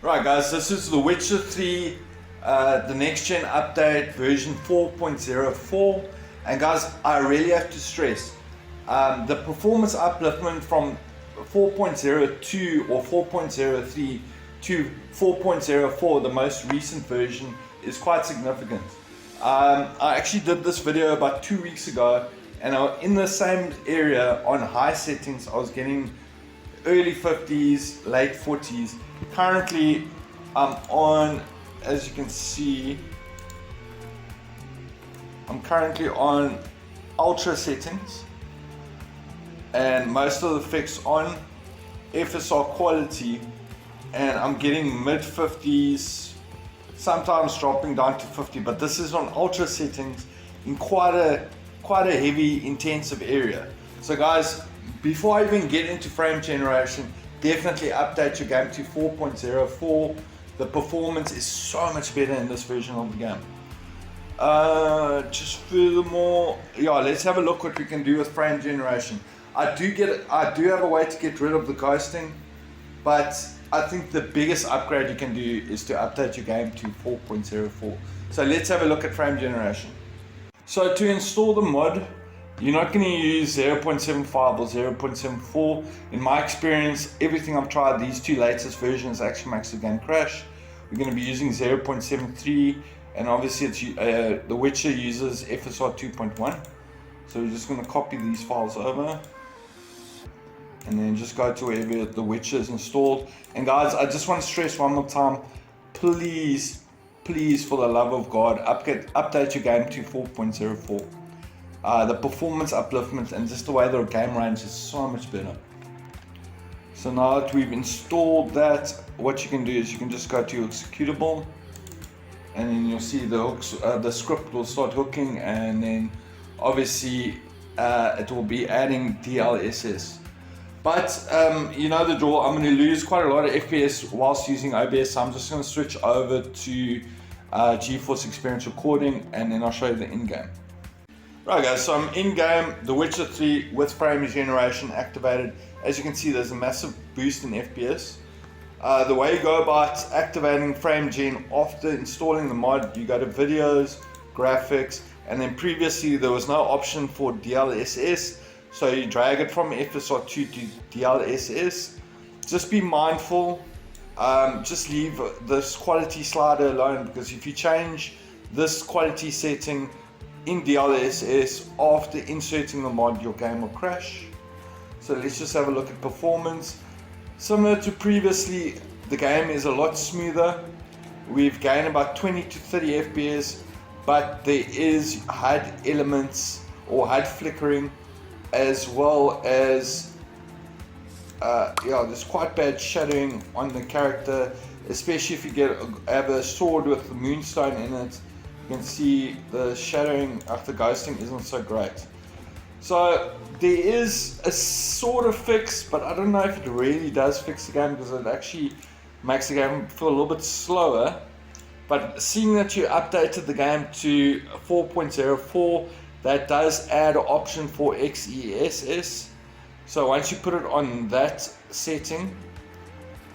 Right guys, this is the Witcher 3, the next gen update version 4.04, and guys, I really have to stress, the performance upliftment from 4.02 or 4.03 to 4.04, the most recent version, is quite significant. I actually did this video about 2 weeks ago, and in the same area on high settings, I was getting early 50s, late 40s. Currently, I'm on, as you can see, I'm currently on ultra settings, and most of the effects on FSR quality, and I'm getting mid 50s, sometimes dropping down to 50, but this is on ultra settings in quite a heavy intensive area. So guys, before I even get into frame generation, definitely update your game to 4.04. The performance is so much better in this version of the game. Just furthermore, yeah, let's have a look what we can do with frame generation. I do have a way to get rid of the ghosting, but I think the biggest upgrade you can do is to update your game to 4.04. So let's have a look at frame generation. So to install the mod, you're not going to use 0.75 or 0.74. In my experience, everything I've tried, these two latest versions actually makes the game crash. We're going to be using 0.73, and obviously it's, The Witcher uses FSR 2.1. So we're just going to copy these files over, and then just go to wherever The Witcher is installed. And guys, I just want to stress one more time, please, for the love of God, update your game to 4.04. The performance upliftment and just the way the game runs is so much better. So now that we've installed that, what you can do is you can just go to your executable, and then you'll see the hooks, the script will start hooking, and then obviously it will be adding DLSS. But you know the drill, I'm going to lose quite a lot of FPS whilst using OBS, so I'm just going to switch over to GeForce Experience Recording, and then I'll show you the in-game. Right guys, so I'm in-game, The Witcher 3 with frame generation activated. As you can see, there's a massive boost in FPS. The way you go about activating frame gen after installing the mod, you go to videos, graphics, and then previously there was no option for DLSS, so you drag it from FSR2 to DLSS. Just be mindful, just leave this quality slider alone, because if you change this quality setting in DLSS after inserting the mod, your game will crash. So let's just have a look at performance. Similar to previously, the game is a lot smoother. We've gained about 20 to 30 FPS, but there is HUD elements or HUD flickering, as well as there's quite bad shadowing on the character, especially if you have a sword with the moonstone in it. You can see the shadowing after ghosting isn't so great. So there is a sort of fix, but I don't know if it really does fix the game, because it actually makes the game feel a little bit slower. But seeing that you updated the game to 4.04, that does add an option for XESS. So once you put it on that setting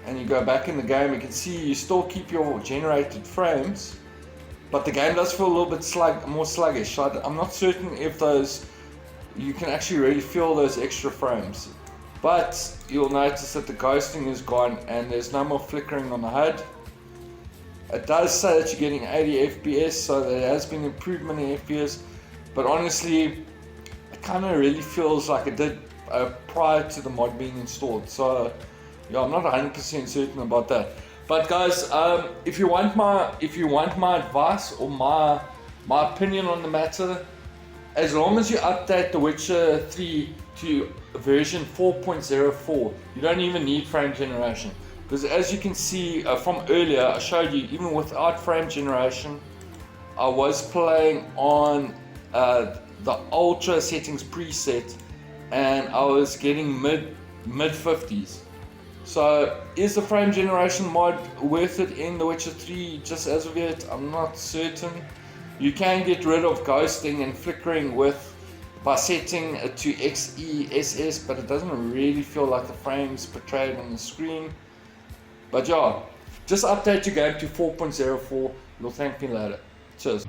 and you go back in the game, you can see you still keep your generated frames, but the game does feel a little bit more sluggish. So I'm not certain if you can actually really feel those extra frames. But you'll notice that the ghosting is gone and there's no more flickering on the HUD. It does say that you're getting 80 FPS, so there has been improvement in FPS. But honestly, it kind of really feels like it did prior to the mod being installed. So yeah, I'm not 100% certain about that. But guys, if you want my advice or my opinion on the matter, as long as you update The Witcher 3 to version 4.04, you don't even need frame generation. Because as you can see from earlier, I showed you, even without frame generation, I was playing on the ultra settings preset, and I was getting mid 50s. So is the frame generation mod worth it in The Witcher 3? Just as of yet, I'm not certain. You can get rid of ghosting and flickering by setting it to XESS, but it doesn't really feel like the frames portrayed on the screen. But yeah, Just update your game to 4.04. You'll thank me later. Cheers.